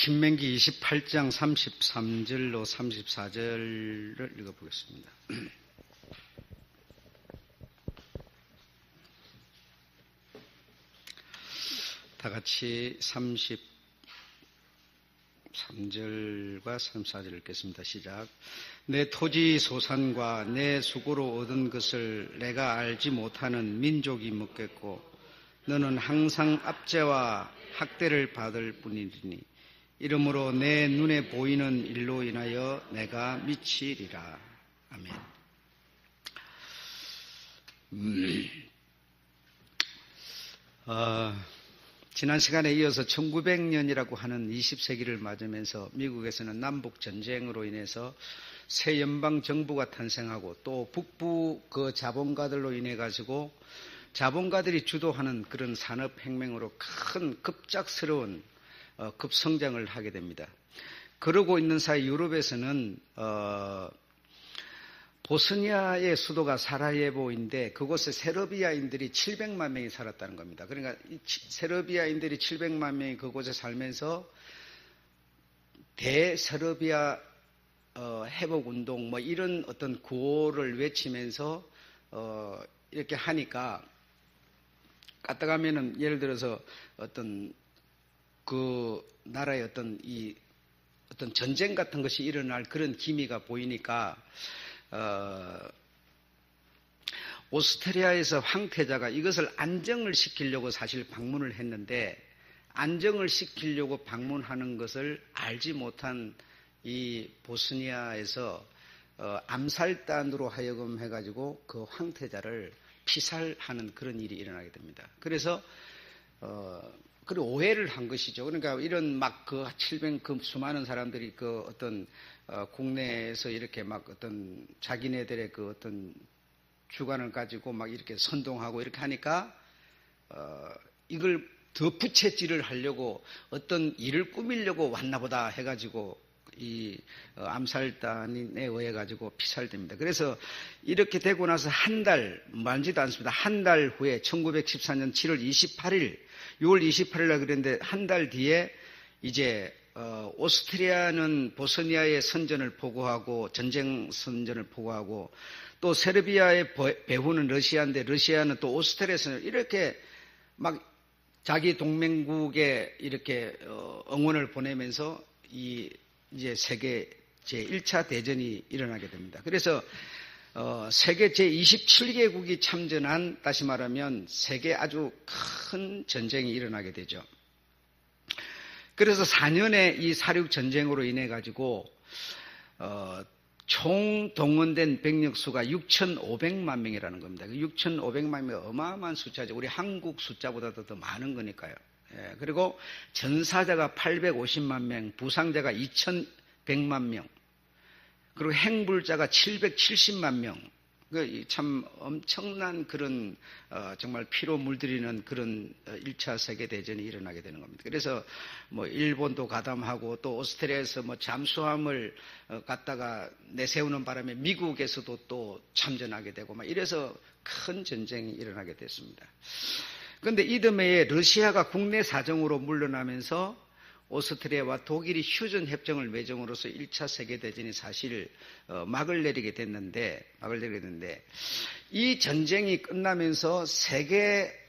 신명기 28장 33절로 34절을 읽어보겠습니다. 다 같이 33절과 34절 읽겠습니다. 시작. 내 토지 소산과 내 수고로 얻은 것을 내가 알지 못하는 민족이 먹겠고 너는 항상 압제와 학대를 받을 뿐이니 이러므로 내 눈에 보이는 일로 인하여 내가 미치리라. 아멘. 지난 시간에 이어서 1900년이라고 하는 20세기를 맞으면서 미국에서는 남북전쟁으로 인해서 새 연방정부가 탄생하고 또 북부 그 자본가들로 인해 가지고 자본가들이 주도하는 그런 산업혁명으로 큰 급작스러운 급성장을 하게 됩니다. 그러고 있는 사이 유럽에서는 보스니아의 수도가 사라예보인데 그곳에 세르비아인들이 700만 명이 살았다는 겁니다. 그러니까 세르비아인들이 700만 명이 그곳에 살면서 대세르비아 회복운동 뭐 이런 어떤 구호를 외치면서 이렇게 하니까 까딱하면은 예를 들어서 어떤 그 나라의 어떤 전쟁 같은 것이 일어날 그런 기미가 보이니까 오스트리아에서 황태자가 이것을 안정을 시키려고 사실 방문을 했는데 안정을 시키려고 방문하는 것을 알지 못한 이 보스니아에서 암살단으로 하여금 해가지고 그 황태자를 피살하는 그런 일이 일어나게 됩니다. 그래서 그리고 오해를 한 것이죠. 그러니까 이런 막 그 700 그 수많은 사람들이 그 어떤 국내에서 이렇게 막 어떤 자기네들의 그 어떤 주관을 가지고 막 이렇게 선동하고 이렇게 하니까 이걸 덧붙여질을 하려고 어떤 일을 꾸미려고 왔나 보다 해가지고 이 암살단에 의해 가지고 피살됩니다. 그래서 이렇게 되고 나서 한 달 많지도 않습니다. 한 달 후에 1914년 7월 28일 6월 28일날 그랬는데 한 달 뒤에 이제 오스트리아는 보스니아의 선전을 보고하고 전쟁 선전을 보고하고 또 세르비아의 배후는 러시아인데 러시아는 또 오스트리아에서는 이렇게 막 자기 동맹국에 이렇게 응원을 보내면서 이제 세계 제1차 대전이 일어나게 됩니다. 그래서 세계 제27개국이 참전한 다시 말하면 세계 아주 큰 전쟁이 일어나게 되죠. 그래서 4년의 이 사륙전쟁으로 인해 가지고 총 동원된 병력 수가 6,500만 명이라는 겁니다. 6,500만 명이 어마어마한 숫자죠. 우리 한국 숫자보다도 더 많은 거니까요. 예, 그리고 전사자가 850만 명, 부상자가 2,100만 명, 그리고 행불자가 770만 명. 참 엄청난 그런 정말 피로 물들이는 그런 1차 세계대전이 일어나게 되는 겁니다. 그래서 뭐 일본도 가담하고 또 오스트리아에서 뭐 잠수함을 갖다가 내세우는 바람에 미국에서도 또 참전하게 되고 막 이래서 큰 전쟁이 일어나게 됐습니다. 그런데 이듬해에 러시아가 국내 사정으로 물러나면서 오스트리아와 독일이 휴전협정을 맺음으로써 1차 세계대전이 사실 막을 내리게 됐는데 이 전쟁이 끝나면서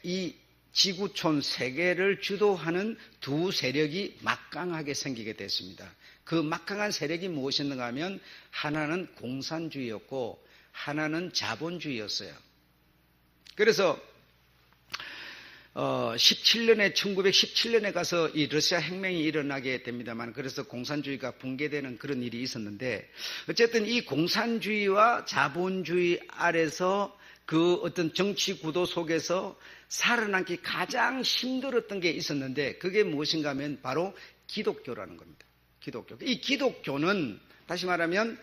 이 지구촌 세계를 주도하는 두 세력이 막강하게 생기게 됐습니다. 그 막강한 세력이 무엇이었는가 하면 하나는 공산주의였고 하나는 자본주의였어요. 그래서 1917년에 가서 이 러시아 혁명이 일어나게 됩니다만 그래서 공산주의가 붕괴되는 그런 일이 있었는데 어쨌든 이 공산주의와 자본주의 아래서 그 어떤 정치 구도 속에서 살아남기 가장 힘들었던 게 있었는데 그게 무엇인가 하면 바로 기독교라는 겁니다. 기독교. 이 기독교는 다시 말하면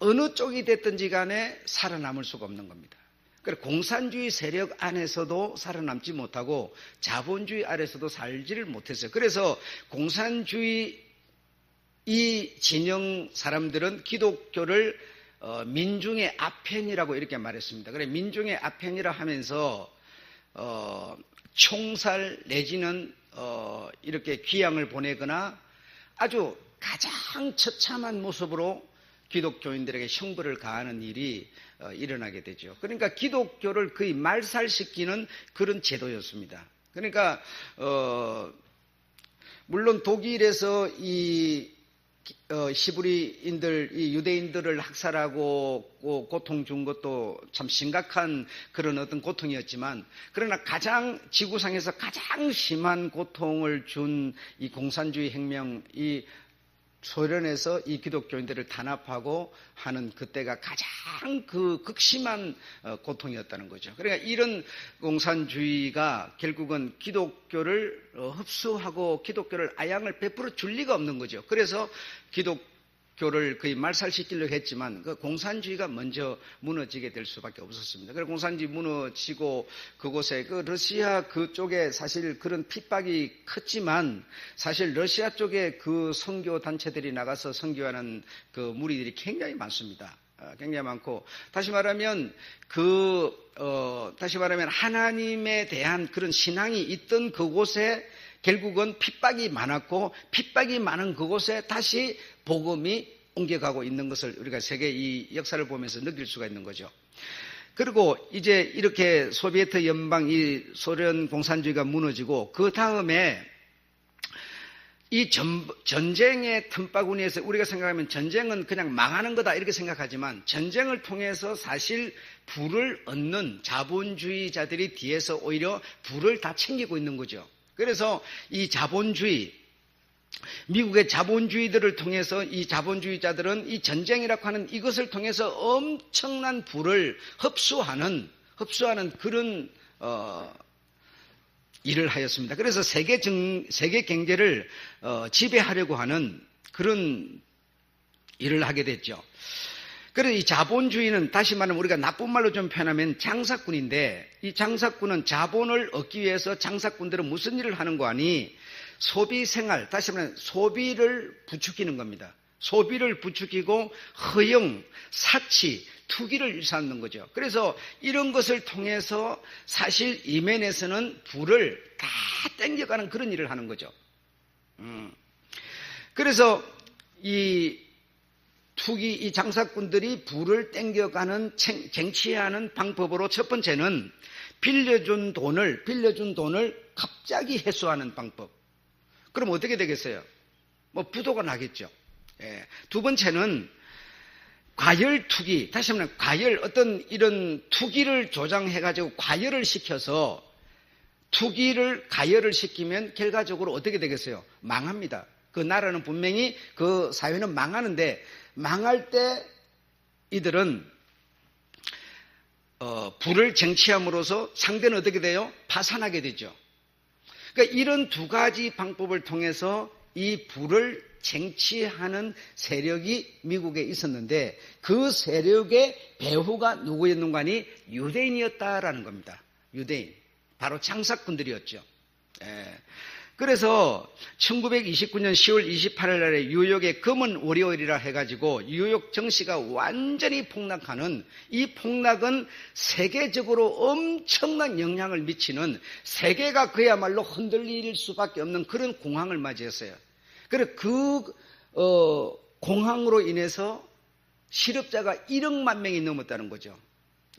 어느 쪽이 됐든지 간에 살아남을 수가 없는 겁니다. 공산주의 세력 안에서도 살아남지 못하고 자본주의 아래서도 살지를 못했어요. 그래서 공산주의 이 진영 사람들은 기독교를 민중의 아편이라고 이렇게 말했습니다. 그래 민중의 아편이라 하면서 총살 내지는 이렇게 귀양을 보내거나 아주 가장 처참한 모습으로 기독교인들에게 형벌을 가하는 일이 일어나게 되죠. 그러니까 기독교를 거의 말살시키는 그런 제도였습니다. 그러니까 물론 독일에서 이 히브리인들, 이 유대인들을 학살하고 고통 준 것도 참 심각한 그런 어떤 고통이었지만, 그러나 가장 지구상에서 가장 심한 고통을 준 이 공산주의 혁명, 이 소련에서 이 기독교인들을 탄압하고 하는 그때가 가장 그 극심한 고통이었다는 거죠. 그러니까 이런 공산주의가 결국은 기독교를 흡수하고 기독교를 아양을 베풀어 줄 리가 없는 거죠. 그래서 기독교를 거의 말살시키려고 했지만 그 공산주의가 먼저 무너지게 될 수밖에 없었습니다. 그래서 공산주의 무너지고 그곳에 그 러시아 그쪽에 사실 그런 핍박이 컸지만 사실 러시아 쪽에 그 선교 단체들이 나가서 선교하는 그 무리들이 굉장히 많습니다. 굉장히 많고, 다시 말하면 하나님에 대한 그런 신앙이 있던 그곳에 결국은 핍박이 많았고, 핍박이 많은 그곳에 다시 복음이 옮겨가고 있는 것을 우리가 세계 이 역사를 보면서 느낄 수가 있는 거죠. 그리고 이제 이렇게 소비에트 연방, 이 소련 공산주의가 무너지고 그 다음에 이 전쟁의 틈바구니에서 우리가 생각하면 전쟁은 그냥 망하는 거다 이렇게 생각하지만, 전쟁을 통해서 사실 부를 얻는 자본주의자들이 뒤에서 오히려 부를 다 챙기고 있는 거죠. 그래서 이 자본주의, 미국의 자본주의들을 통해서 이 자본주의자들은 이 전쟁이라고 하는 이것을 통해서 엄청난 부를 흡수하는 그런 일을 하였습니다. 그래서 세계 경제를 지배하려고 하는 그런 일을 하게 됐죠. 그래서 이 자본주의는 다시 말하면 우리가 나쁜 말로 좀 표현하면 장사꾼인데, 이 장사꾼은 자본을 얻기 위해서 장사꾼들은 무슨 일을 하는 거 아니? 소비 생활, 다시 말하면 소비를 부추기는 겁니다. 소비를 부추기고 허용, 사치, 투기를 일삼는 거죠. 그래서 이런 것을 통해서 사실 이면에서는 부를 다 땡겨가는 그런 일을 하는 거죠. 그래서 이 장사꾼들이 부를 땡겨가는 쟁취하는 방법으로 첫 번째는 빌려준 돈을 갑자기 회수하는 방법. 그럼 어떻게 되겠어요? 부도가 나겠죠. 예. 두 번째는 과열 투기, 다시 말하면 어떤 이런 투기를 조장해가지고 과열을 시켜서 가열을 시키면 결과적으로 어떻게 되겠어요? 망합니다. 그 나라는 분명히 그 사회는 망하는데, 망할 때 이들은 부를 쟁취함으로써 상대는 어떻게 돼요? 파산하게 되죠. 그러니까 이런 두 가지 방법을 통해서 이 부를 쟁취하는 세력이 미국에 있었는데, 그 세력의 배후가 누구였는가 하니 유대인이었다라는 겁니다. 유대인. 바로 장사꾼들이었죠. 예. 그래서 1929년 10월 28일 날에 뉴욕의 검은 월요일이라 해가지고 뉴욕 증시가 완전히 폭락하는, 이 폭락은 세계적으로 엄청난 영향을 미치는, 세계가 그야말로 흔들릴 수밖에 없는 그런 공황을 맞이했어요. 그래서 공황으로 인해서 실업자가 1억만 명이 넘었다는 거죠.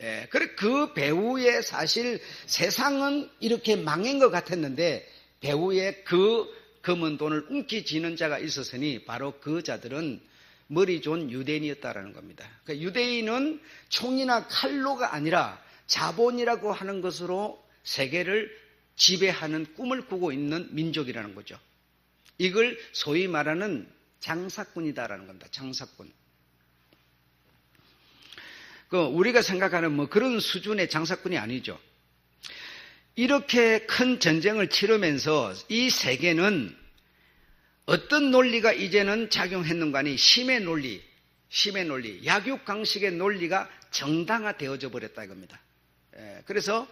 예, 그래 그 배후에 사실 세상은 이렇게 망한 것 같았는데 배후에 그 검은 돈을 움켜쥐는 자가 있었으니 바로 그 자들은 머리 좋은 유대인이었다라는 겁니다. 그러니까 유대인은 총이나 칼로가 아니라 자본이라고 하는 것으로 세계를 지배하는 꿈을 꾸고 있는 민족이라는 거죠. 이걸 소위 말하는 장사꾼이다라는 겁니다. 장사꾼. 우리가 생각하는 그런 수준의 장사꾼이 아니죠. 이렇게 큰 전쟁을 치르면서 이 세계는 어떤 논리가 이제는 작용했는가 하니 힘의 논리, 약육강식의 논리가 정당화되어져 버렸다 이겁니다. 그래서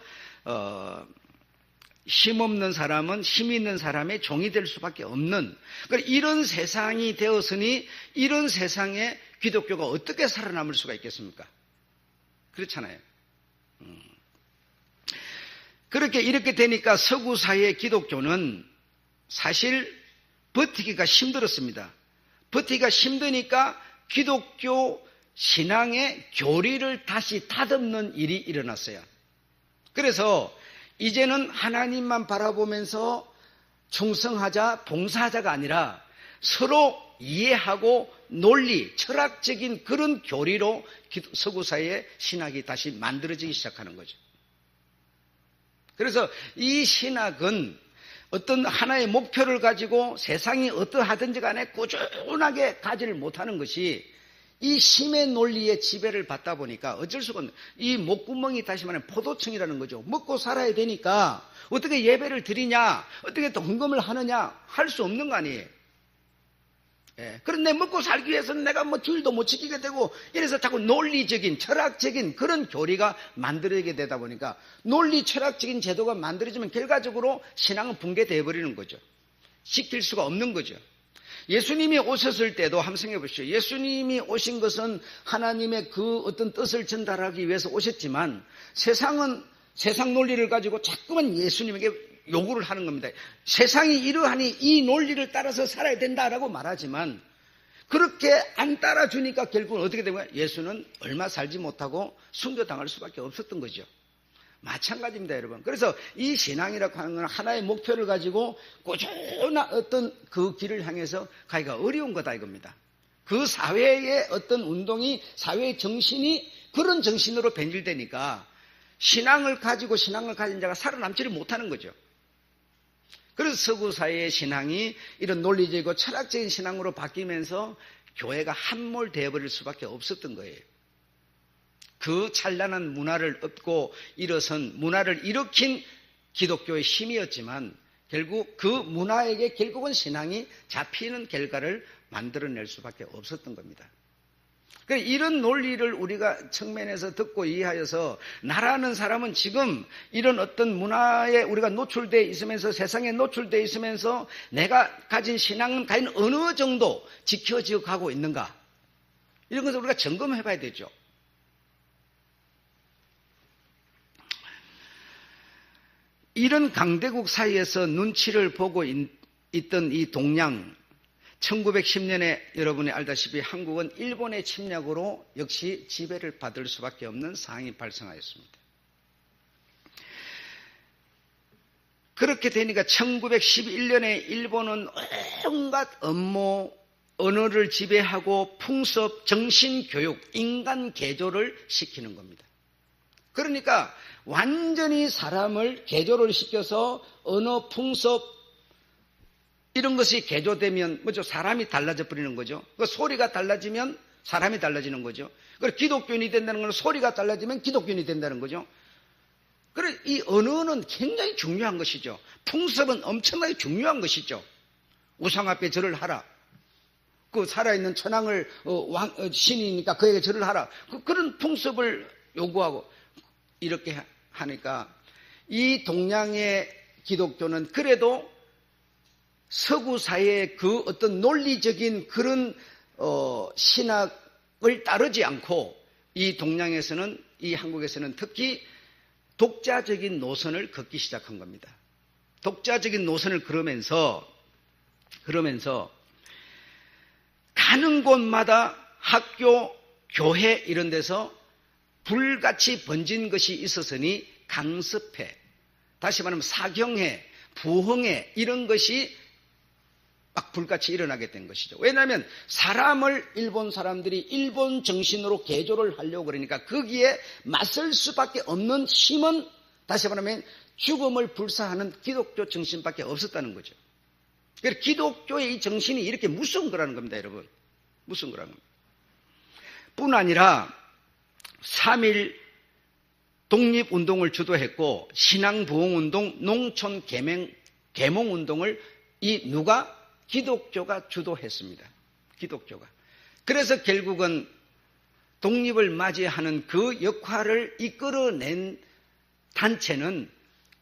힘없는 사람은 힘 있는 사람의 종이 될 수밖에 없는, 그러니까 이런 세상이 되었으니 이런 세상에 기독교가 어떻게 살아남을 수가 있겠습니까? 그렇잖아요. 이렇게 되니까 서구 사회의 기독교는 사실 버티기가 힘들었습니다. 버티기가 힘드니까 기독교 신앙의 교리를 다시 다듬는 일이 일어났어요. 그래서 이제는 하나님만 바라보면서 충성하자, 봉사하자가 아니라 서로 이해하고 논리, 철학적인 그런 교리로 서구사회의 신학이 다시 만들어지기 시작하는 거죠. 그래서 이 신학은 어떤 하나의 목표를 가지고 세상이 어떠하든지 간에 꾸준하게 가지를 못하는 것이 이 힘의 논리의 지배를 받다 보니까 어쩔 수가 없는, 이 목구멍이 다시 말하면 포도청이라는 거죠. 먹고 살아야 되니까 어떻게 예배를 드리냐, 어떻게 헌금을 하느냐 할 수 없는 거 아니에요. 그런데 먹고 살기 위해서는 내가 뭐 주일도 못 지키게 되고, 이래서 자꾸 논리적인 철학적인 그런 교리가 만들어지게 되다 보니까 논리 철학적인 제도가 만들어지면 결과적으로 신앙은 붕괴되어 버리는 거죠. 지킬 수가 없는 거죠. 예수님이 오셨을 때도 한번 생각해 보십시오. 예수님이 오신 것은 하나님의 그 어떤 뜻을 전달하기 위해서 오셨지만, 세상은 세상 논리를 가지고 자꾸만 예수님에게 요구를 하는 겁니다. 세상이 이러하니 이 논리를 따라서 살아야 된다라고 말하지만, 그렇게 안 따라주니까 결국은 어떻게 된 거예요? 예수는 얼마 살지 못하고 순교당할 수밖에 없었던 거죠. 마찬가지입니다, 여러분. 그래서 이 신앙이라고 하는 건 하나의 목표를 가지고 꾸준한 어떤 그 길을 향해서 가기가 어려운 거다 이겁니다. 그 사회의 어떤 운동이, 사회의 정신이 그런 정신으로 변질되니까 신앙을 가지고 신앙을 가진 자가 살아남지를 못하는 거죠. 그래서 서구 사회의 신앙이 이런 논리적이고 철학적인 신앙으로 바뀌면서 교회가 함몰되어 버릴 수밖에 없었던 거예요. 그 찬란한 문화를 얻고 일어선, 문화를 일으킨 기독교의 힘이었지만 결국 그 문화에게 결국은 신앙이 잡히는 결과를 만들어낼 수밖에 없었던 겁니다. 그러니까 이런 논리를 우리가 측면에서 듣고 이해하여서 나라는 사람은 지금 이런 어떤 문화에 우리가 노출되어 있으면서, 세상에 노출되어 있으면서 내가 가진 신앙은 과연 어느 정도 지켜지어 가고 있는가, 이런 것을 우리가 점검해 봐야 되죠. 이런 강대국 사이에서 눈치를 보고 있던 이 동양, 1910년에 여러분이 알다시피 한국은 일본의 침략으로 역시 지배를 받을 수밖에 없는 상황이 발생하였습니다. 그렇게 되니까 1911년에 일본은 온갖 업무, 언어를 지배하고 풍습, 정신교육, 인간 개조를 시키는 겁니다. 그러니까 완전히 사람을 개조를 시켜서 언어, 풍습 이런 것이 개조되면 뭐죠? 사람이 달라져 버리는 거죠. 그 소리가 달라지면 사람이 달라지는 거죠. 그리고 기독교인이 된다는 건 소리가 달라지면 기독교인이 된다는 거죠. 그래서 이 언어는 굉장히 중요한 것이죠. 풍습은 엄청나게 중요한 것이죠. 우상 앞에 절을 하라. 그 살아있는 천황을 신이니까 그에게 절을 하라. 그런 풍습을 요구하고 이렇게 하니까 이 동양의 기독교는 그래도 서구 사회의 그 어떤 논리적인 그런 신학을 따르지 않고 이 동양에서는, 이 한국에서는 특히 독자적인 노선을 걷기 시작한 겁니다. 독자적인 노선을 걸으면서 가는 곳마다 학교, 교회 이런 데서 불같이 번진 것이 있었으니 강습회, 다시 말하면 사경회, 부흥회 이런 것이 막 불같이 일어나게 된 것이죠. 왜냐하면 사람을 일본 사람들이 일본 정신으로 개조를 하려고 그러니까 거기에 맞설 수밖에 없는 힘은 다시 말하면 죽음을 불사하는 기독교 정신밖에 없었다는 거죠. 그래서 기독교의 이 정신이 이렇게 무서운 거라는 겁니다, 여러분. 무서운 거라는 겁니다. 뿐 아니라 3.1 독립운동을 주도했고 신앙부흥운동, 농촌 계몽운동을 누가? 기독교가 주도했습니다. 기독교가. 그래서 결국은 독립을 맞이하는 그 역할을 이끌어낸 단체는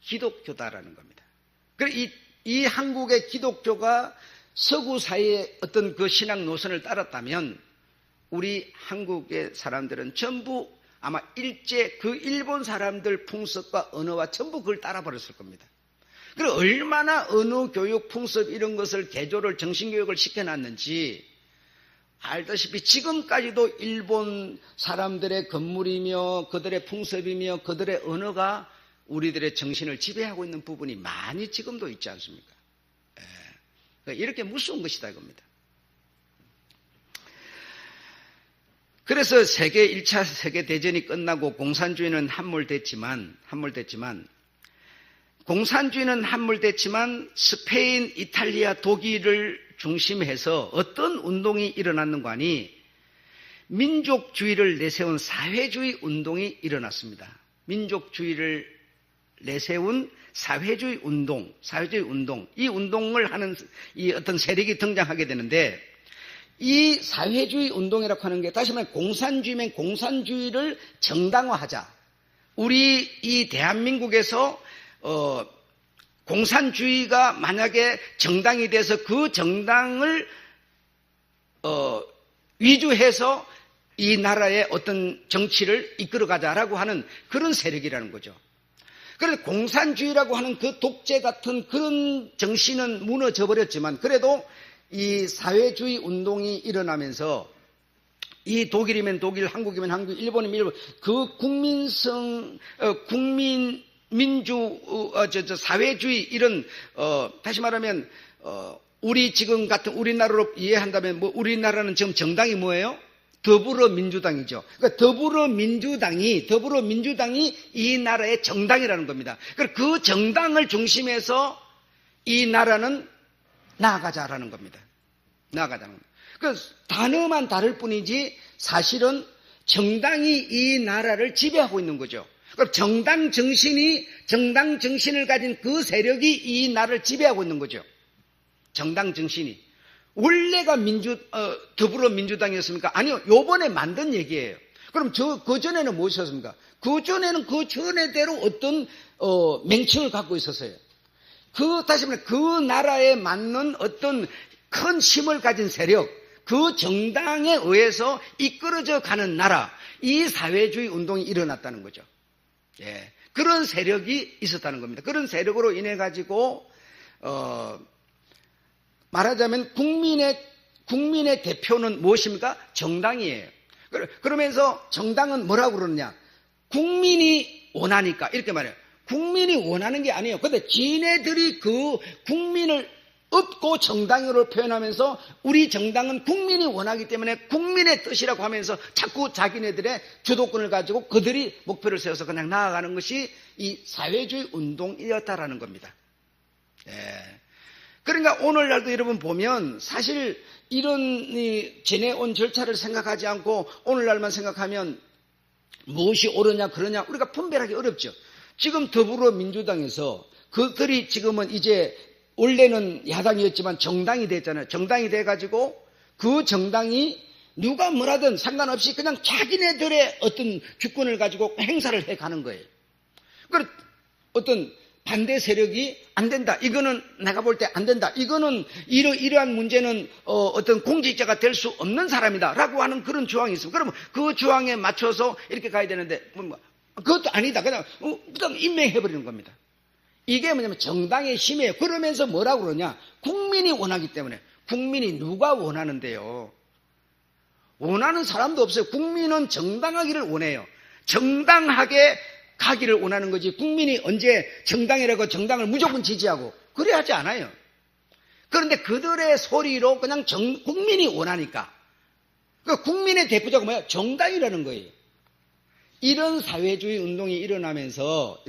기독교다라는 겁니다. 그래서 이 한국의 기독교가 서구 사회의 어떤 그 신앙 노선을 따랐다면 우리 한국의 사람들은 전부 아마 일제 그 일본 사람들 풍습과 언어와 전부 그걸 따라버렸을 겁니다. 그리고 얼마나 언어 교육, 풍습 이런 것을 개조를 정신교육을 시켜놨는지 알다시피 지금까지도 일본 사람들의 건물이며 그들의 풍습이며 그들의 언어가 우리들의 정신을 지배하고 있는 부분이 많이 지금도 있지 않습니까? 그러니까 이렇게 무서운 것이다 이겁니다. 그래서 1차 세계대전이 끝나고 공산주의는 함몰됐지만 스페인, 이탈리아, 독일을 중심해서 어떤 운동이 일어났는가 하니 민족주의를 내세운 사회주의 운동이 일어났습니다. 민족주의를 내세운 사회주의 운동, 이 운동을 하는 이 어떤 세력이 등장하게 되는데 이 사회주의 운동이라고 하는 게 다시 말해 공산주의면 공산주의를 정당화하자. 우리 이 대한민국에서 공산주의가 만약에 정당이 돼서 그 정당을 위주해서 이 나라의 어떤 정치를 이끌어가자라고 하는 그런 세력이라는 거죠. 그래서 공산주의라고 하는 그 독재 같은 그런 정신은 무너져 버렸지만 그래도 이 사회주의 운동이 일어나면서 이 독일이면 독일, 한국이면 한국, 일본이면 일본 그 사회주의 이런 다시 말하면 우리 지금 같은 우리나라로 이해한다면 뭐 우리나라는 지금 정당이 뭐예요? 더불어민주당이죠. 그러니까 더불어민주당이 이 나라의 정당이라는 겁니다. 그 정당을 중심해서 이 나라는 나아가자라는 겁니다. 그 단어만 다를 뿐이지 사실은 정당이 이 나라를 지배하고 있는 거죠. 그럼 정당 정신을 가진 그 세력이 이 나라를 지배하고 있는 거죠. 정당 정신이. 원래가 더불어민주당이었습니까? 아니요. 요번에 만든 얘기예요. 그럼 그전에는 무엇이었습니까? 그전에는 그 전에대로 어떤, 맹칭을 갖고 있었어요. 다시 말해, 그 나라에 맞는 어떤 큰 힘을 가진 세력, 그 정당에 의해서 이끌어져 가는 나라, 이 사회주의 운동이 일어났다는 거죠. 예. 그런 세력이 있었다는 겁니다. 그런 세력으로 인해 가지고, 말하자면 국민의 대표는 무엇입니까? 정당이에요. 그러면서 정당은 뭐라고 그러느냐? 국민이 원하니까. 이렇게 말해요. 국민이 원하는 게 아니에요. 근데 지네들이 그 국민을 업고 정당으로 표현하면서 우리 정당은 국민이 원하기 때문에 국민의 뜻이라고 하면서 자꾸 자기네들의 주도권을 가지고 그들이 목표를 세워서 그냥 나아가는 것이 이 사회주의 운동이었다라는 겁니다. 예. 그러니까 오늘날도 여러분 보면 사실 이런 지내온 절차를 생각하지 않고 오늘날만 생각하면 무엇이 옳으냐 그러냐 우리가 분별하기 어렵죠. 지금 더불어민주당에서 그들이 지금은 이제 원래는 야당이었지만 정당이 됐잖아요. 정당이 돼가지고 그 정당이 누가 뭐라든 상관없이 그냥 자기네들의 어떤 주권을 가지고 행사를 해가는 거예요. 그래서 어떤 반대 세력이 안 된다. 이거는 내가 볼 때 안 된다. 이거는 이러한 문제는 어떤 공직자가 될 수 없는 사람이다. 라고 하는 그런 조항이 있습니다. 그러면 그 조항에 맞춰서 이렇게 가야 되는데 그것도 아니다. 그냥 임명해버리는 겁니다. 이게 뭐냐면 정당의 힘이에요. 그러면서 뭐라고 그러냐. 국민이 원하기 때문에. 국민이 누가 원하는데요. 원하는 사람도 없어요. 국민은 정당하기를 원해요. 정당하게 가기를 원하는 거지. 국민이 언제 정당이라고 정당을 무조건 지지하고 그래 하지 않아요. 그런데 그들의 소리로 그냥 국민이 원하니까. 그러니까 국민의 대표자가 뭐야? 정당이라는 거예요. 이런 사회주의 운동이 일어나면서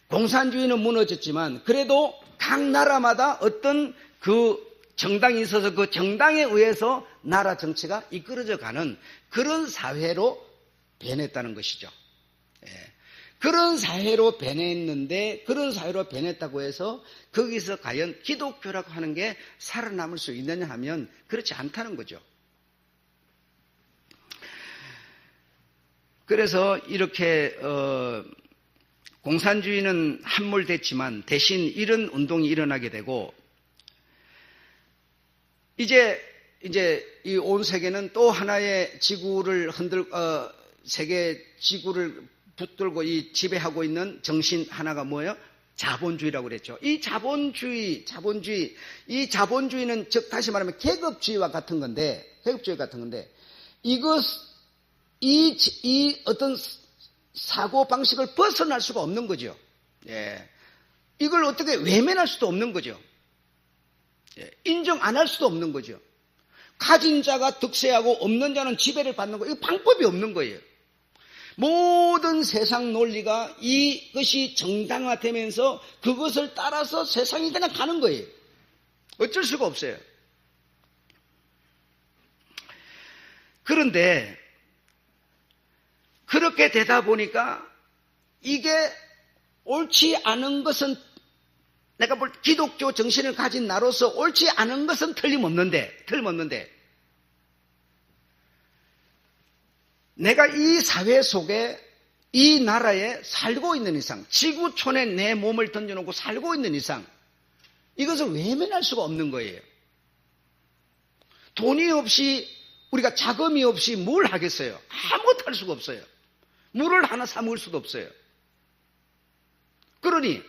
공산주의는 무너졌지만 그래도 각 나라마다 어떤 그 정당이 있어서 그 정당에 의해서 나라 정치가 이끌어져 가는 그런 사회로 변했다는 것이죠. 예. 그런 사회로 변했는데 그런 사회로 변했다고 해서 거기서 과연 기독교라고 하는 게 살아남을 수 있느냐 하면 그렇지 않다는 거죠. 그래서 이렇게 공산주의는 함몰됐지만 대신 이런 운동이 일어나게 되고 이제 이 온 세계는 또 하나의 지구를 세계 지구를 붙들고 이 지배하고 있는 정신 하나가 뭐예요? 자본주의라고 그랬죠. 이 자본주의, 이 자본주의는 즉 다시 말하면 계급주의와 같은 건데, 이 어떤 사고 방식을 벗어날 수가 없는 거죠. 예. 이걸 어떻게 외면할 수도 없는 거죠. 예. 인정 안 할 수도 없는 거죠. 가진 자가 득세하고 없는 자는 지배를 받는 거, 이거 방법이 없는 거예요. 모든 세상 논리가 이것이 정당화되면서 그것을 따라서 세상이 그냥 가는 거예요. 어쩔 수가 없어요. 그런데 그렇게 되다 보니까 이게 옳지 않은 것은, 내가 볼 기독교 정신을 가진 나로서 옳지 않은 것은 틀림없는데 내가 이 사회 속에, 이 나라에 살고 있는 이상, 지구촌에 내 몸을 던져놓고 살고 있는 이상 이것을 외면할 수가 없는 거예요. 돈이 없이, 우리가 자금이 없이 뭘 하겠어요? 아무것도 할 수가 없어요. 물을 하나 사 먹을 수도 없어요. 그러니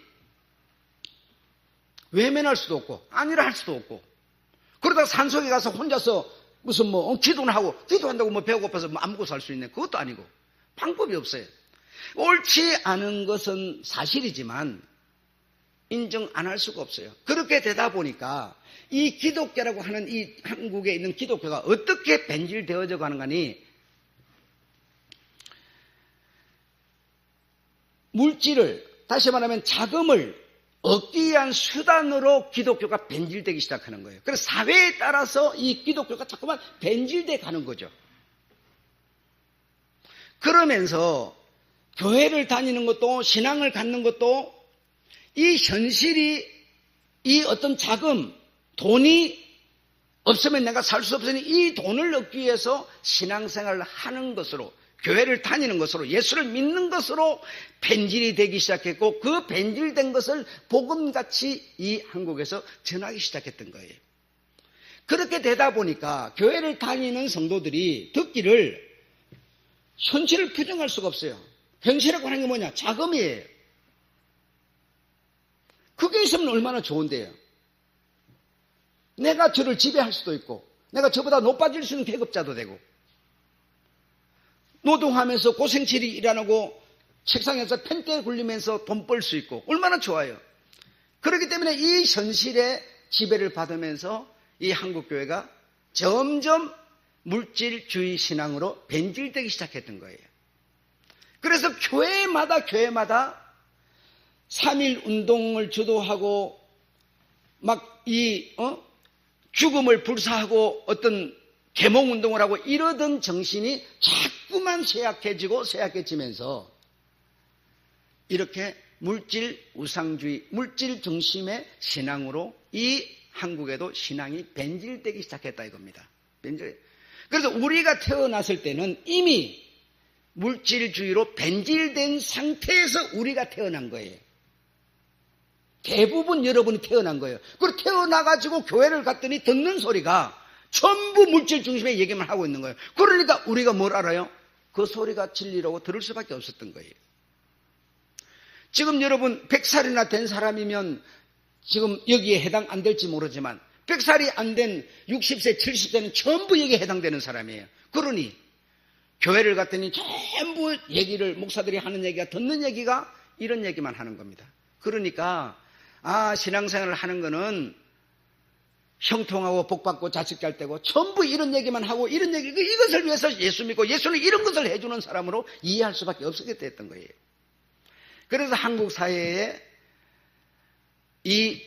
외면할 수도 없고 아니라 할 수도 없고, 그러다가 산속에 가서 혼자서 무슨 기도는 하고, 기도한다고 배고파서 안 먹고 살 수 있네, 그것도 아니고 방법이 없어요. 옳지 않은 것은 사실이지만 인정 안 할 수가 없어요. 그렇게 되다 보니까 이 기독교라고 하는, 이 한국에 있는 기독교가 어떻게 변질되어져 가는 거니, 물질을, 다시 말하면 자금을 얻기 위한 수단으로 기독교가 변질되기 시작하는 거예요. 그래서 사회에 따라서 이 기독교가 자꾸만 변질돼 가는 거죠. 그러면서 교회를 다니는 것도, 신앙을 갖는 것도, 이 현실이, 이 어떤 자금, 돈이 없으면 내가 살 수 없으니 이 돈을 얻기 위해서 신앙생활을 하는 것으로, 교회를 다니는 것으로, 예수를 믿는 것으로 변질이 되기 시작했고, 그 변질된 것을 복음같이 이 한국에서 전하기 시작했던 거예요. 그렇게 되다 보니까 교회를 다니는 성도들이 듣기를 현실을 부정할 수가 없어요. 현실이라고 하는 게 뭐냐? 자금이에요. 그게 있으면 얼마나 좋은데요. 내가 저를 지배할 수도 있고, 내가 저보다 높아질 수 있는 계급자도 되고, 노동하면서 고생질이 일하고 책상에서 펜대에 굴리면서 돈 벌 수 있고, 얼마나 좋아요. 그렇기 때문에 이 현실의 지배를 받으면서 이 한국교회가 점점 물질주의 신앙으로 변질되기 시작했던 거예요. 그래서 교회마다 3.1 운동을 주도하고 막 죽음을 불사하고 어떤 계몽운동을 하고 이러던 정신이 자꾸만 쇠약해지면서 이렇게 물질 우상주의, 물질 중심의 신앙으로 이 한국에도 신앙이 변질되기 시작했다 이겁니다. 그래서 우리가 태어났을 때는 이미 물질주의로 변질된 상태에서 우리가 태어난 거예요. 대부분 여러분이 태어난 거예요. 그리고 태어나가지고 교회를 갔더니 듣는 소리가 전부 물질 중심의 얘기만 하고 있는 거예요. 그러니까 우리가 뭘 알아요? 그 소리가 진리라고 들을 수밖에 없었던 거예요. 지금 여러분 100살이나 된 사람이면 지금 여기에 해당 안 될지 모르지만 100살이 안 된 60세, 70세는 전부 여기에 해당되는 사람이에요. 그러니 교회를 갔더니 전부 얘기를, 목사들이 하는 얘기가, 듣는 얘기가 이런 얘기만 하는 겁니다. 그러니까 신앙생활을 하는 거는 형통하고 복받고 자식 잘 되고 전부 이런 얘기만 하고 이런 얘기, 이것을 위해서 예수 믿고 예수는 이런 것을 해주는 사람으로 이해할 수밖에 없게 됐던 거예요. 그래서 한국 사회에 이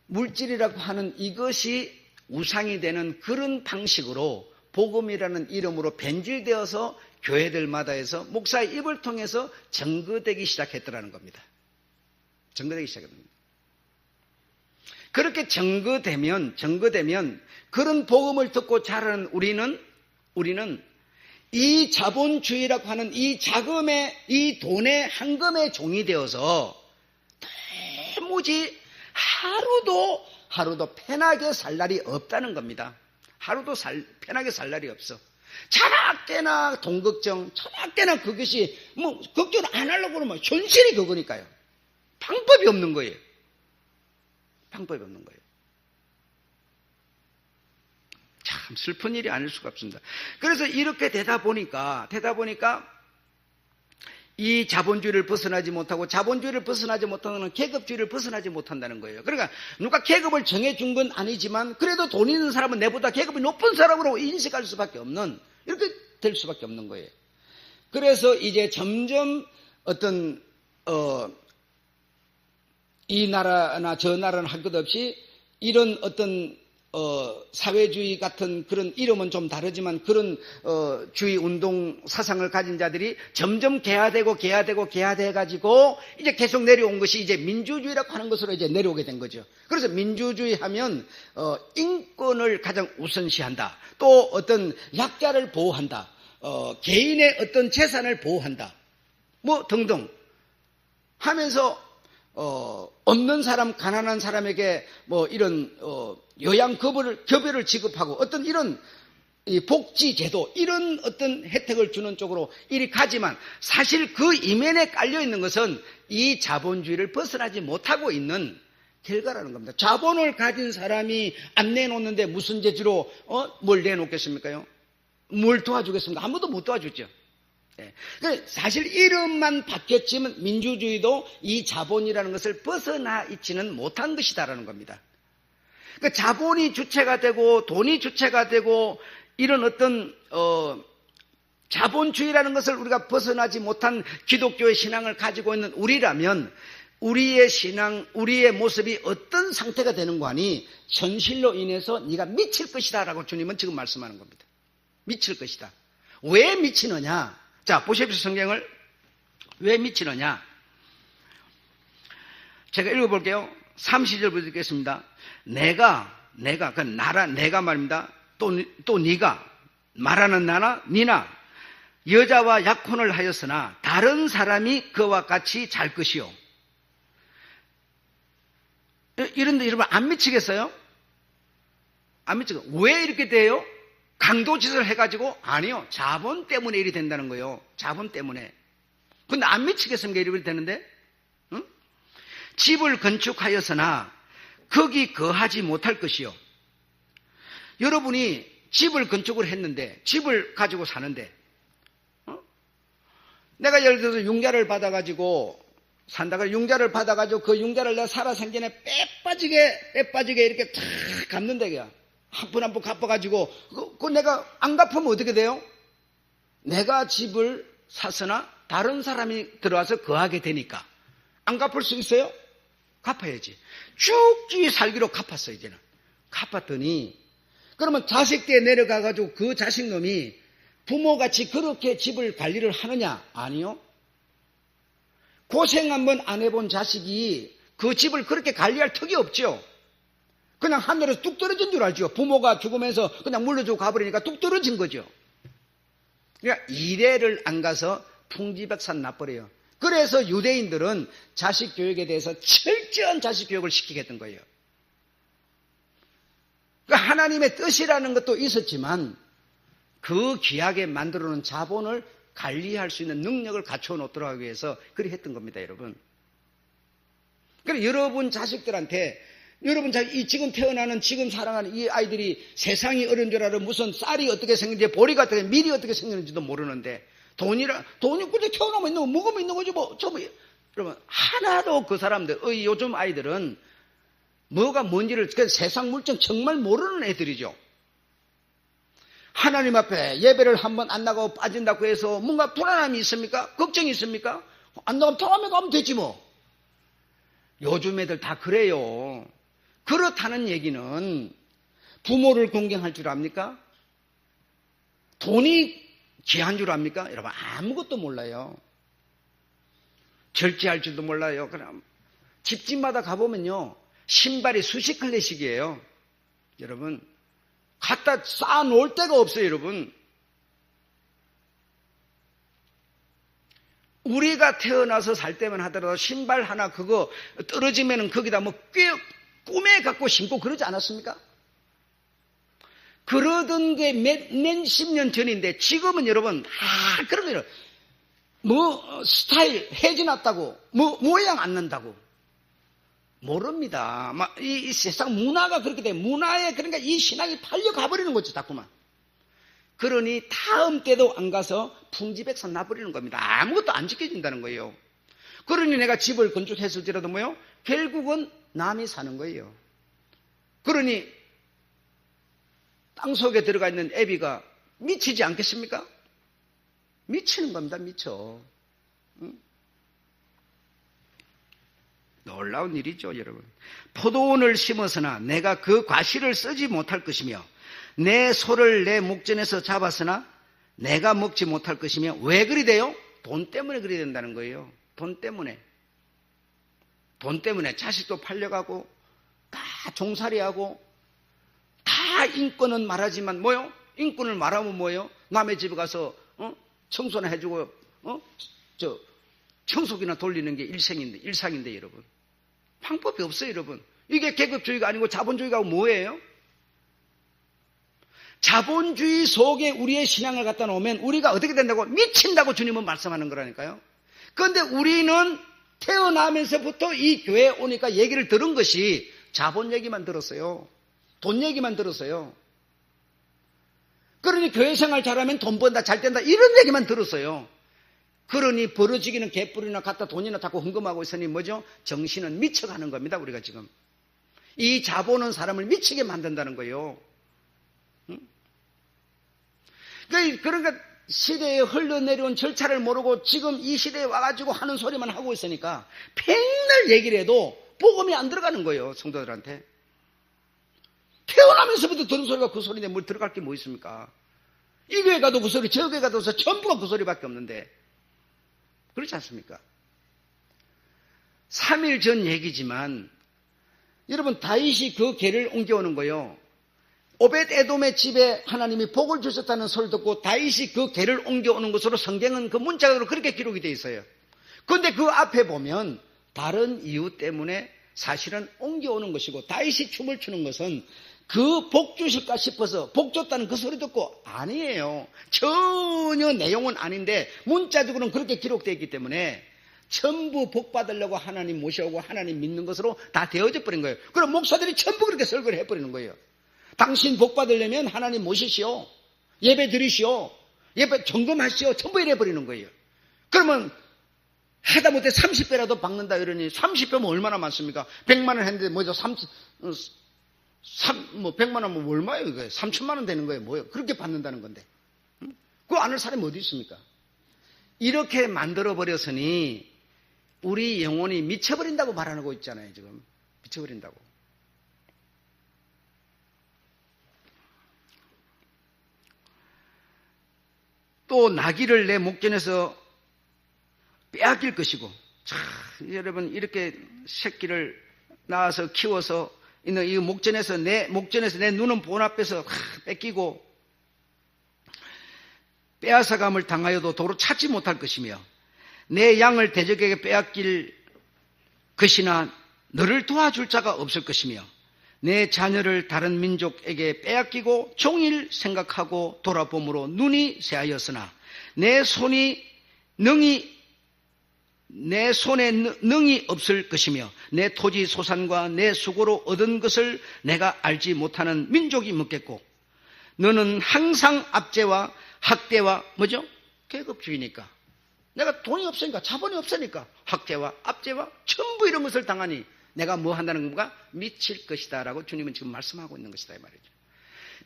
물질이라고 하는 이것이 우상이 되는 그런 방식으로 복음이라는 이름으로 변질되어서 교회들마다 해서 목사의 입을 통해서 증거되기 시작했더라는 겁니다. 증거되기 시작했습니다. 그렇게 증거되면 그런 복음을 듣고 자라는 우리는 이 자본주의라고 하는 이 자금의, 이 돈의 한금의 종이 되어서 도무지 하루도 편하게 살 날이 없다는 겁니다. 하루도 편하게 살 날이 없어. 자나깨나 돈 걱정, 자나깨나 그것이 걱정을 안 하려고 그러면 현실이 그거니까요. 방법이 없는 거예요. 방법이 없는 거예요. 참 슬픈 일이 아닐 수가 없습니다. 그래서 이렇게 되다 보니까 이 자본주의를 벗어나지 못하고, 자본주의를 벗어나지 못하는 계급주의를 벗어나지 못한다는 거예요. 그러니까 누가 계급을 정해준 건 아니지만 그래도 돈 있는 사람은 내보다 계급이 높은 사람으로 인식할 수밖에 없는, 이렇게 될 수밖에 없는 거예요. 그래서 이제 점점 어떤 이 나라나 저 나라는 할 것 없이 이런 어떤 사회주의 같은 그런 이름은 좀 다르지만 그런 주의 운동 사상을 가진 자들이 점점 개화돼가지고 이제 계속 내려온 것이 이제 민주주의라고 하는 것으로 이제 내려오게 된 거죠. 그래서 민주주의 하면 인권을 가장 우선시한다. 또 어떤 약자를 보호한다. 개인의 어떤 재산을 보호한다. 뭐 등등 하면서 없는 사람, 가난한 사람에게 뭐 이런 교배를 지급하고 어떤 이런 복지제도, 이런 어떤 혜택을 주는 쪽으로 이리 가지만 사실 그 이면에 깔려 있는 것은 이 자본주의를 벗어나지 못하고 있는 결과라는 겁니다. 자본을 가진 사람이 안 내놓는데 무슨 재주로 뭘 내놓겠습니까요? 뭘 도와주겠습니까? 아무도 못 도와주죠. 사실 이름만 바뀌었지만 민주주의도 이 자본이라는 것을 벗어나 있지는 못한 것이다라는 겁니다. 그러니까 자본이 주체가 되고 돈이 주체가 되고 이런 어떤 자본주의라는 것을 우리가 벗어나지 못한 기독교의 신앙을 가지고 있는 우리라면 우리의 신앙, 우리의 모습이 어떤 상태가 되는 거 아니? 현실로 인해서 네가 미칠 것이다 라고 주님은 지금 말씀하는 겁니다. 미칠 것이다. 왜 미치느냐? 자, 보십시오. 성경을. 왜 미치느냐? 제가 읽어볼게요. 30절부터 읽겠습니다. 내가 말입니다. 또 네가 말하는 나나 니나 여자와 약혼을 하였으나 다른 사람이 그와 같이 잘 것이요. 이런데 여러분 안 미치겠어요? 안 미치겠어요. 왜 이렇게 돼요? 강도짓을 해가지고? 아니요. 자본 때문에 일이 된다는 거예요. 자본 때문에. 근데 안 미치겠습니까? 이렇게 되는데? 응? 집을 건축하였으나 거기 거하지 못할 것이요. 여러분이 집을 건축을 했는데, 집을 가지고 사는데, 내가 예를 들어서 융자를 받아가지고 산다가 융자를 받아가지고 그 융자를 내가 살아생전에 빼빠지게 이렇게 탁 갚는다, 이거야. 한 푼 한 푼 갚아가지고, 그 내가 안 갚으면 어떻게 돼요? 내가 집을 샀으나 다른 사람이 들어와서 거하게 되니까. 안 갚을 수 있어요? 갚아야지. 죽기 살기로 갚았어, 이제는. 갚았더니, 그러면 자식 때 내려가가지고 그 자식놈이 부모같이 그렇게 집을 관리를 하느냐? 아니요. 고생 한번 안 해본 자식이 그 집을 그렇게 관리할 턱이 없죠. 그냥 하늘에서 뚝 떨어진 줄 알죠. 부모가 죽으면서 그냥 물려주고 가버리니까 뚝 떨어진 거죠. 그러니까 이래를 안 가서 풍지백산 나버려요. 그래서 유대인들은 자식 교육에 대해서 철저한 자식 교육을 시키게 했던 거예요. 그러니까 하나님의 뜻이라는 것도 있었지만 그 귀하게 만들어놓은 자본을 관리할 수 있는 능력을 갖춰 놓도록 하기 위해서 그리 했던 겁니다, 여러분. 그러니까 여러분 자식들한테 이 지금 태어나는 지금 사랑하는 이 아이들이 세상이 어려운 줄 알아 무슨 쌀이 어떻게 생긴지 보리가 어떻게 밀이 어떻게 생기는지도 모르는데 돈이 그냥 태어나면 있는 거 먹으면 있는 거지 뭐. 여러분 하나도 그 사람들 요즘 아이들은 뭐가 뭔지를 세상 물정 정말 모르는 애들이죠. 하나님 앞에 예배를 한번 안 나가고 빠진다고 해서 뭔가 불안함이 있습니까? 걱정이 있습니까? 안 나가면 다음에 가면 되지 뭐. 요즘 애들 다 그래요. 그렇다는 얘기는 부모를 공경할 줄 압니까? 돈이 귀한 줄 압니까? 여러분 아무것도 몰라요. 절제할 줄도 몰라요. 그럼 집집마다 가보면요. 신발이 수십 클래식이에요. 여러분 갖다 쌓아놓을 데가 없어요. 여러분 우리가 태어나서 살 때만 하더라도 신발 하나 그거 떨어지면은 거기다 뭐 꿈에 갖고 신고 그러지 않았습니까? 그러던 게 몇십 년 전인데 지금은 여러분 그런 거예요. 뭐 스타일 해지났다고 뭐 모양 안 난다고 모릅니다. 이 세상 문화가 그렇게 돼. 문화에 그러니까 이 신앙이 팔려가 버리는 거죠, 자꾸만. 그러니 다음 때도 안 가서 풍지백산 나버리는 겁니다. 아무것도 안 지켜진다는 거예요. 그러니 내가 집을 건축했을지라도 뭐요? 결국은 남이 사는 거예요. 그러니 땅속에 들어가 있는 애비가 미치지 않겠습니까? 미치는 겁니다. 미쳐. 응? 놀라운 일이죠, 여러분. 포도원을 심었으나 내가 그 과실을 쓰지 못할 것이며 내 소를 내 목전에서 잡았으나 내가 먹지 못할 것이며 왜 그리 돼요? 돈 때문에 그리 된다는 거예요. 돈 때문에. 돈 때문에 자식도 팔려가고 다 종살이하고 다 인권은 말하지만 뭐요? 인권을 말하면 뭐요? 남의 집에 가서 청소나 해주고 청소기나 돌리는 게 일상인데 여러분. 방법이 없어요, 여러분. 이게 계급주의가 아니고 자본주의가 뭐예요? 자본주의 속에 우리의 신앙을 갖다 놓으면 우리가 어떻게 된다고? 미친다고 주님은 말씀하는 거라니까요. 그런데 우리는 태어나면서부터 이 교회에 오니까 얘기를 들은 것이 자본 얘기만 들었어요. 돈 얘기만 들었어요. 그러니 교회 생활 잘하면 돈 번다, 잘 된다 이런 얘기만 들었어요. 그러니 벌어지기는 개뿔이나 갖다 돈이나 자꾸 헌금하고 있으니 뭐죠? 정신은 미쳐가는 겁니다. 우리가 지금. 이 자본은 사람을 미치게 만든다는 거예요. 그러니까 시대에 흘러내려온 절차를 모르고 지금 이 시대에 와가지고 하는 소리만 하고 있으니까 맨날 얘기를 해도 복음이 안 들어가는 거예요. 성도들한테. 태어나면서부터 들은 소리가 그 소리인데 뭘 들어갈 게 뭐 있습니까? 이 교회 가도 그 소리, 저 교회 가도 전부가 그 소리밖에 없는데 그렇지 않습니까? 3일 전 얘기지만 여러분 다윗이 그 궤를 옮겨오는 거예요. 오벳 에돔의 집에 하나님이 복을 주셨다는 소리를 듣고 다윗이 그 궤를 옮겨오는 것으로 성경은 그 문자로 그렇게 기록이 되어 있어요. 그런데 그 앞에 보면 다른 이유 때문에 사실은 옮겨오는 것이고 다윗이 춤을 추는 것은 그 복 주실까 싶어서 복 줬다는 그 소리 듣고 아니에요. 전혀 내용은 아닌데 문자적으로는 그렇게 기록되어 있기 때문에 전부 복 받으려고 하나님 모셔오고 하나님 믿는 것으로 다 되어져 버린 거예요. 그럼 목사들이 전부 그렇게 설교를 해버리는 거예요. 당신 복 받으려면 하나님 모시시오. 예배 드리시오. 예배 점검하시오. 전부 이래버리는 거예요. 그러면 하다못해 30배라도 받는다 이러니 30배면 얼마나 많습니까? 100만 원 했는데 뭐죠? 100만 원이면 얼마예요? 이거 3천만 원 되는 거예요. 뭐예요? 그렇게 받는다는 건데. 그거 안 할 사람이 어디 있습니까? 이렇게 만들어버렸으니 우리 영혼이 미쳐버린다고 말하고 있잖아요. 지금 미쳐버린다고. 또 나귀를 내 목전에서 빼앗길 것이고, 여러분 이렇게 새끼를 낳아서 키워서 이 목전에서 내 눈은 본 앞에서 뺏기고 빼앗아감을 당하여도 도로 찾지 못할 것이며 내 양을 대적에게 빼앗길 것이나 너를 도와줄 자가 없을 것이며 내 자녀를 다른 민족에게 빼앗기고 종일 생각하고 돌아봄으로 눈이 새하였으나 내 손에 능이 없을 것이며 내 토지 소산과 내 수고로 얻은 것을 내가 알지 못하는 민족이 묻겠고 너는 항상 압제와 학대와 뭐죠? 계급주의니까 내가 돈이 없으니까 자본이 없으니까 학대와 압제와 전부 이런 것을 당하니 내가 뭐 한다는 건가? 미칠 것이다 라고 주님은 지금 말씀하고 있는 것이다 이 말이죠.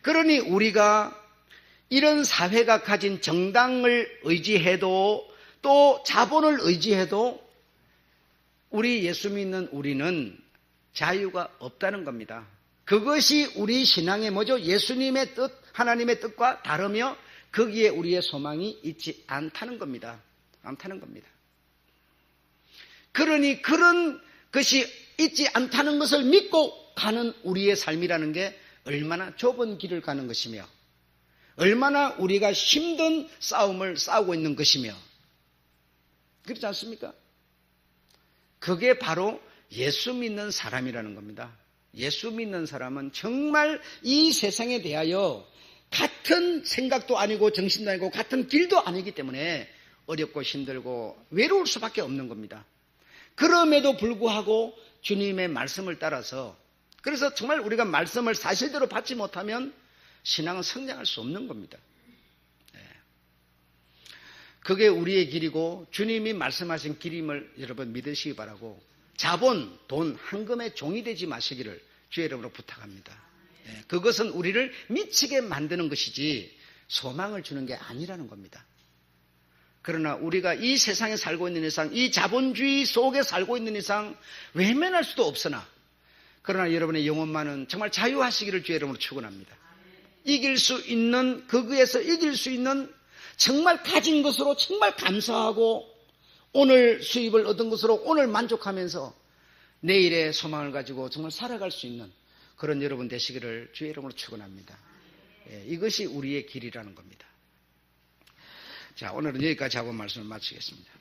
그러니 우리가 이런 사회가 가진 정당을 의지해도 또 자본을 의지해도 우리 예수 믿는 우리는 자유가 없다는 겁니다. 그것이 우리 신앙의 뭐죠? 예수님의 뜻, 하나님의 뜻과 다르며 거기에 우리의 소망이 있지 않다는 겁니다. 않다는 겁니다. 그러니 그런 것이 있지 않다는 것을 믿고 가는 우리의 삶이라는 게 얼마나 좁은 길을 가는 것이며 얼마나 우리가 힘든 싸움을 싸우고 있는 것이며 그렇지 않습니까? 그게 바로 예수 믿는 사람이라는 겁니다. 예수 믿는 사람은 정말 이 세상에 대하여 같은 생각도 아니고 정신도 아니고 같은 길도 아니기 때문에 어렵고 힘들고 외로울 수밖에 없는 겁니다. 그럼에도 불구하고 주님의 말씀을 따라서, 그래서 정말 우리가 말씀을 사실대로 받지 못하면 신앙은 성장할 수 없는 겁니다. 그게 우리의 길이고 주님이 말씀하신 길임을 여러분 믿으시기 바라고, 자본, 돈, 헌금의 종이 되지 마시기를 주의 이름으로 부탁합니다. 그것은 우리를 미치게 만드는 것이지 소망을 주는 게 아니라는 겁니다. 그러나 우리가 이 세상에 살고 있는 이상, 이 자본주의 속에 살고 있는 이상 외면할 수도 없으나, 그러나 여러분의 영혼만은 정말 자유하시기를 주의 이름으로 축원합니다. 이길 수 있는, 거기에서 이길 수 있는, 정말 가진 것으로 정말 감사하고 오늘 수입을 얻은 것으로 오늘 만족하면서 내일의 소망을 가지고 정말 살아갈 수 있는 그런 여러분 되시기를 주의 이름으로 축원합니다. 이것이 우리의 길이라는 겁니다. 자, 오늘은 여기까지 하고 말씀을 마치겠습니다.